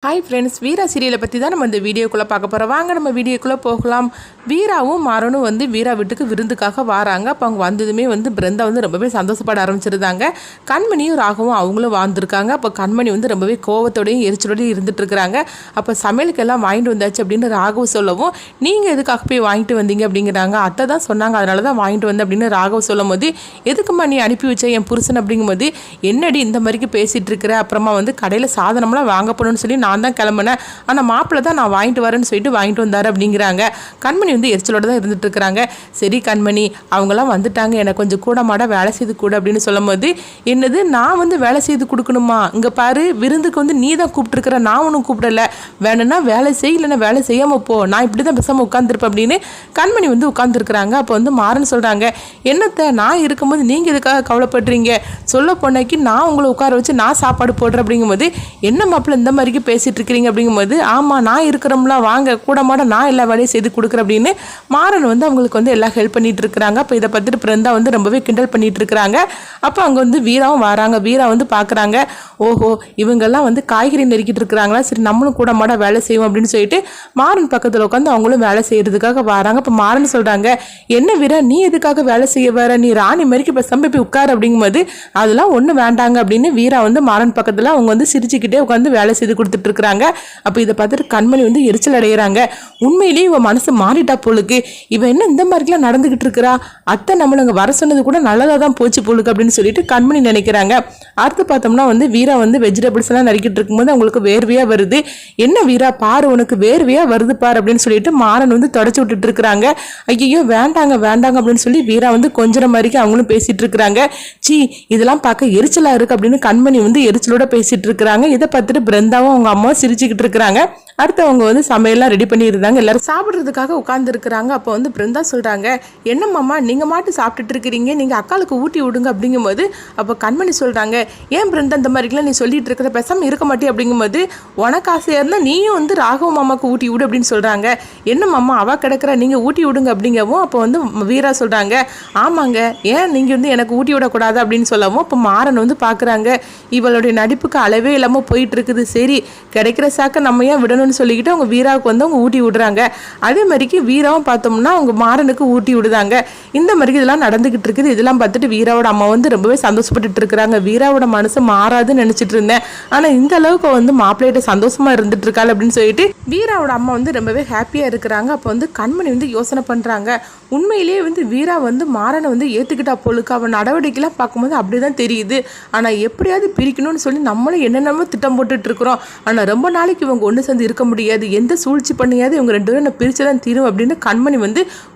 Hi friends, வீரா சீரியலை பற்றி தான் நம்ம இந்த வீடியோக்குள்ளே பார்க்க போகிறோம். வாங்க நம்ம வீடியோக்குள்ளே போகலாம். வீராவும் மாறனும் வீரா வீட்டுக்கு விருந்துக்காக வராங்க. அப்போ அவங்க வந்ததுமே பிருந்தா ரொம்பவே சந்தோஷப்பட ஆரம்பிச்சிருந்தாங்க. கண்மணியும் ராகவும் அவங்களும் வாழ்ந்துருக்காங்க. அப்போ கண்மணி ரொம்பவே கோவத்தோடையும் எரிச்சலோடையும் இருந்துட்டு இருக்கிறாங்க. அப்போ சமையலுக்கு எல்லாம் வாங்கிட்டு வந்தாச்சு அப்படின்னு ராகவ் சொல்லவும், நீங்கள் எதுக்காக போய் வாங்கிட்டு வந்தீங்க அப்படிங்கிறாங்க. அத்தை தான் சொன்னாங்க, அதனால தான் வாங்கிட்டு வந்தேன் அப்படின்னு ராகவ் சொல்லும் போது, எதுக்குமா நீ அனுப்பி வச்ச என் புருஷன் அப்படிங்கும்போது, என்னடி இந்த மாதிரிக்கு பேசிகிட்டு இருக்கிற, அப்புறமா கடையில் சாதனம்லாம் வாங்க போகணும்னு சொல்லி நான் தான் கிளம்புனேன், ஆனால் மாப்பிள்ளை தான் நான் வாங்கிட்டு வரேன்னு சொல்லிட்டு வாங்கிட்டு வந்தார் அப்படிங்கிறாங்க. கண்மணி எரிச்சலோட தான் இருந்துட்டு இருக்கிறாங்க. சரி கண்மணி, அவங்களாம் வந்துட்டாங்க, எனக்கு கொஞ்சம் கூட மாட வேலை செய்து கூட அப்படின்னு சொல்லும் போது, என்னது நான் வேலை செய்து கொடுக்கணுமா, இங்கே பாரு விருந்துக்கு நீ தான் கூப்பிட்டுருக்கிற, நான் ஒன்றும் கூப்பிடல, வேணும்னா வேலை செய், இல்லைன்னா வேலை செய்யாமல் போ, நான் இப்படி தான் பேசாமல் உட்காந்துருப்பேன் அப்படின்னு கண்மணி உட்காந்துருக்குறாங்க. அப்போ மாறன்னு சொல்கிறாங்க, என்னத்தை நான் இருக்கும்போது நீங்கள் இதுக்காக கவலைப்படுறீங்க, சொல்ல போனாக்கி நான் உங்களை உட்கார வச்சு நான் சாப்பாடு போடுறேன் அப்படிங்கும்போது, என்ன மாப்பிள்ள இந்த மாதிரிக்கு பேசிட்டு இருக்கிறீங்க அப்படிங்கும்போது, ஆமாம் நான் இருக்கிறோம்லாம், வாங்க கூட மாட நான் எல்லா வேலையும் செய்து கொடுக்குறேன் அப்படின்னு மாறன் அவங்களுக்கு எல்லாம் ஹெல்ப் பண்ணிட்டு இருக்கிறாங்க. அப்போ இதை பார்த்துட்டு பிருந்தா ரொம்பவே கிண்டல் பண்ணிட்டு இருக்கிறாங்க. அப்போ அங்கே வீராவும் வராங்க. வீரா பார்க்குறாங்க, ஓஹோ இவங்கெல்லாம் காய்கறி நெருக்கிட்டு இருக்கிறாங்களா, சரி நம்மளும் கூட மாட வேலை செய்வோம் அப்படின்னு சொல்லிட்டு மாறன் பக்கத்தில் உட்காந்து அவங்களும் வேலை செய்யறதுக்காக வராங்க. இப்போ மாறன் சொல்கிறாங்க, என்ன வீரா நீ எதுக்காக வேலை செய்ய வர, நீ ராணி மாதிரிக்கு இப்போ சம்பி உட்கார் அப்படிங்கும்போது, அதெல்லாம் ஒன்றும் வேண்டாங்க அப்படின்னு வீரா மாறன் பக்கத்தில் அவங்க சிரிச்சுக்கிட்டே உட்காந்து வேலை செய்து கொடுத்துட்டு இருக்கிறாங்க. அப்போ இதை பார்த்துட்டு கண்மணி எரிச்சல் அடைகிறாங்க. உண்மையிலேயே இவன் மனசு மாறிட்டா போலுக்கு, இவன் என்ன இந்த மாதிரிலாம் நடந்துகிட்டு இருக்கிறா, அத்தை நம்மள அங்கே வர சொன்னது கூட நல்லதாக தான் போச்சு போலுக்கு அப்படின்னு சொல்லிட்டு கண்மணி நினைக்கிறாங்க. அடுத்து பார்த்தோம்னா வீரா வெஜிடபிள்ஸ் எல்லாம் நறுக்கிட்டு இருக்கும்போது அவங்களுக்கு வேர்வையா வருது. என்ன வீரா பாரு உனக்கு வேர்வையா வருது பாரு அப்படின்னு சொல்லிட்டு மாறன் தொடச்சு விட்டுட்டு இருக்கிறாங்க. ஐயோ வேண்டாங்க வேண்டாங்க அப்படின்னு சொல்லி வீரா கொஞ்சம் மாதிரிக்கு அவங்களும் பேசிட்டு இருக்கிறாங்க. சி இதெல்லாம் பார்க்க எரிச்சலா இருக்கு அப்படின்னு கண்மணி எரிச்சலோட பேசிட்டு இருக்கிறாங்க. இதை பார்த்துட்டு பிருந்தாவும் அவங்க அம்மா சிரிச்சுக்கிட்டு இருக்கிறாங்க. அடுத்து அவங்க சமையல்லாம் ரெடி பண்ணியிருந்தாங்க, எல்லாரும் சாப்பிட்றதுக்காக உட்கார்ந்து இருக்கிறாங்க. அப்போ பிருந்தா சொல்கிறாங்க, என்னம்மாம்மா நீங்கள் மாட்டு சாப்பிட்டுட்டு இருக்கிறீங்க, நீங்கள் அக்காளுக்கு ஊட்டி விடுங்க அப்படிங்கும்போது, அப்போ கண்மணி சொல்கிறாங்க, ஏன் பிருந்தா இந்த மாதிரிலாம் நீ சொல்லிட்டு இருக்கிற, பேசாமல் இருக்க மாட்டே அப்படிங்கும்போது, உனக்கு ஆசையாக இருந்தால் நீயும் ராகவ மாமாவுக்கு ஊட்டி விடு அப்படின்னு சொல்கிறாங்க. என்னம்மாம்மா அவள் கிடக்கிற, நீங்கள் ஊட்டி விடுங்க அப்படிங்கவும், அப்போ வீரா சொல்கிறாங்க, ஆமாங்க ஏன் நீங்கள் எனக்கு ஊட்டி விடக்கூடாது அப்படின்னு சொல்லவும், அப்போ மாறன் பார்க்குறாங்க, இவளுடைய நடிப்புக்கு அளவே இல்லாமல் போயிட்டு இருக்குது, சரி கிடைக்கிற சாக்க நம்ம ஏன் விடணும்னு சொல்லிக்கிட்டு அவங்க வீராவுக்கு அவங்க ஊட்டி விடுறாங்க. அதே மாதிரிக்கு வீராவும் பார்த்தோம்னா அவங்க மாறனுக்கு ஊட்டி விடுதாங்க. இந்த மாதிரி இதெல்லாம் நடந்துகிட்டு இருக்குது. இதெல்லாம் பார்த்துட்டு வீராவோட அம்மா ரொம்பவே சந்தோஷப்பட்டுட்டு இருக்கிறாங்க. வீராவோட மனசு மாறாதுன்னு நினைச்சிட்டு இருந்தேன், ஆனா இந்த அளவுக்கு மாப்பிள்ளையிட்ட சந்தோஷமா இருந்துட்டு இருக்காள் அப்படின்னு சொல்லிட்டு வீராவோட அம்மா ரொம்பவே ஹாப்பியா இருக்கிறாங்க. அப்போ கண்மணி யோசனை பண்றாங்க, உண்மையிலேயே வீரா மாறனை ஏத்துக்கிட்டா போலுக்கு, அவன் நடவடிக்கைலாம் பார்க்கும்போது அப்படிதான் தெரியுது. ஆனா எப்படியாவது பிரிக்கணும்னு சொல்லி நம்மளும் என்னென்னமோ திட்டம் போட்டுட்டு இருக்கிறோம். ஆனா ரொம்ப நாளைக்கு இவங்க ஒன்று சேர்ந்து இருக்க முடியாது, எந்த சூழ்ச்சி பண்ணியாவது இவங்க ரெண்டு பேரும் பிரிச்சு தான் தீரும் அப்படின்னு கண்மணி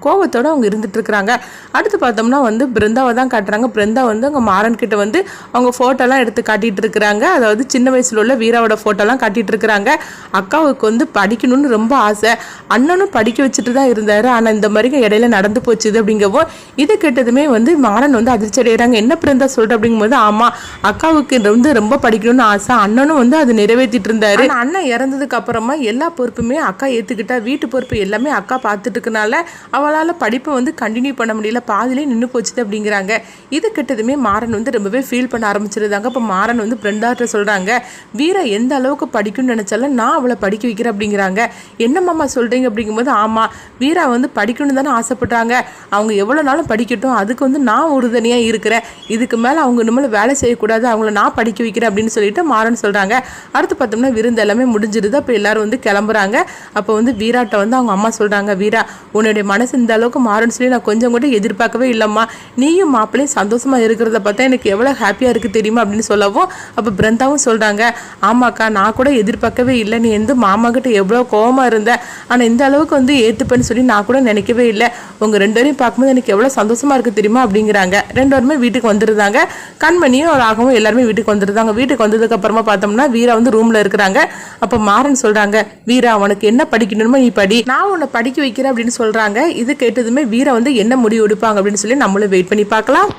கோவத்தோட அவங்க இருந்துட்டு இருக்கிறாங்க. அடுத்து பார்த்தோம்னா பிருந்தாவை தான் காட்டுறாங்க. பிருந்தா அவங்க மாறன் கிட்ட அவங்க போட்டோலாம் எடுத்து காட்டிட்டு இருக்கிறாங்க. அதாவது சின்ன வயசுல உள்ள வீராவோட போட்டோலாம் காட்டிட்டு இருக்கிறாங்க. அக்காவுக்கு படிக்கணும்னு ரொம்ப ஆசை, அண்ணனும் படிக்க வச்சுட்டு தான் இருந்தாரு, ஆனா இந்த மாதிரி இடையில நடந்து போச்சுது அப்படிங்கவும், இதை கேட்டதுமே மாறன் அதிர்ச்சி அடைகிறாங்க. என்ன பிருந்தா சொல்ற அப்படிங்கும்போது, ஆமா அக்காவுக்கு ரொம்ப படிக்கணும்னு ஆசை, அண்ணனும் அது நிறைவேற்றிட்டு இருந்தாரு, அண்ணன் இறந்ததுக்கு அப்புறமா எல்லா பொறுப்புமே அக்கா ஏற்றுக்கிட்டா, வீட்டு பொறுப்பு எல்லாமே அக்கா பார்த்துட்டு இருக்கனால அவளால் படிப்பை கண்டினியூ பண்ண முடியல, பாதிலே நின்று போச்சுது அப்படிங்கிறாங்க. இது கிட்டதுமே மாறன் ரொம்பவே ஃபீல் பண்ண ஆரம்பிச்சிருந்தாங்க. இப்போ மாறன் பிருந்தாட்ட சொல்கிறாங்க, வீரா எந்த அளவுக்கு படிக்கணும்னு நினச்சாலும் நான் அவளை படிக்க வைக்கிறேன் அப்படிங்கிறாங்க. என்ன மாமா சொல்கிறீங்க அப்படிங்கும்போது, ஆமாம் வீரா படிக்கணும்னு தானே ஆசைப்பட்றாங்க, அவங்க எவ்வளோ நாளும் படிக்கட்டும், அதுக்கு நான் உறுதுணையாக இருக்கிறேன், இதுக்கு மேலே அவங்க இனிமேல் வேலை செய்யக்கூடாது, அவங்கள நான் படிக்க வைக்கிறேன் அப்படின்னு சொல்லிட்டு மாறன் சொல்கிறாங்க. அடுத்து பார்த்தோம்னா விருந்து எல்லாமே முடிஞ்சிருது. அப்போ எல்லாரும் கிளம்புறாங்க. அப்போ வீராட்ட அவங்க அம்மா சொல்கிறாங்க, வீரா உன்னுடைய மனசு இந்த அளவுக்கு மாறும்னு சொல்லி நான் கொஞ்சம் கூட எதிர்பார்க்கவே இல்லைம்மா, நீயும் மாப்பிள்ளையும் சந்தோஷமா இருக்கிறத பார்த்தா எனக்கு எவ்வளோ ஹாப்பியாக இருக்குது தெரியுமா அப்படின்னு சொல்லவும், அப்போ பிருந்தாவும் சொல்கிறாங்க, ஆமாக்கா நான் கூட எதிர்பார்க்கவே இல்லை, நீ மாமா கிட்ட எவ்வளோ கோவமாக இருந்த, ஆனால் இந்த அளவுக்கு ஏற்றுப்பேன்னு சொல்லி நான் கூட நினைக்கவே இல்லை, உங்கள் ரெண்டு பேரையும் பார்க்கும்போது எனக்கு எவ்வளோ சந்தோஷமா இருக்குது தெரியுமா அப்படிங்கிறாங்க. ரெண்டு பேருமே வீட்டுக்கு வந்துருந்தாங்க. கண்மணியும் ராகவும் எல்லாருமே வீட்டுக்கு வந்துருந்தாங்க. வீட்டுக்கு வந்ததுக்கு அப்புறமா பார்த்தோம்னா வீரா ரூம்ல இருக்கிறாங்க. அப்போ மாறன் சொல்றாங்க, வீரா உனக்கு என்ன படிக்கணுமோ நீ படி, நான் உன்னை படிக்க வைக்கிறேன் அப்படின்னு சொல்றாங்க. இது கேட்டதுமே வீரா என்ன முடிவு எடுப்பாங்க அப்படின்னு சொல்லி நம்மளும் வெயிட் பண்ணி பார்க்கலாம்.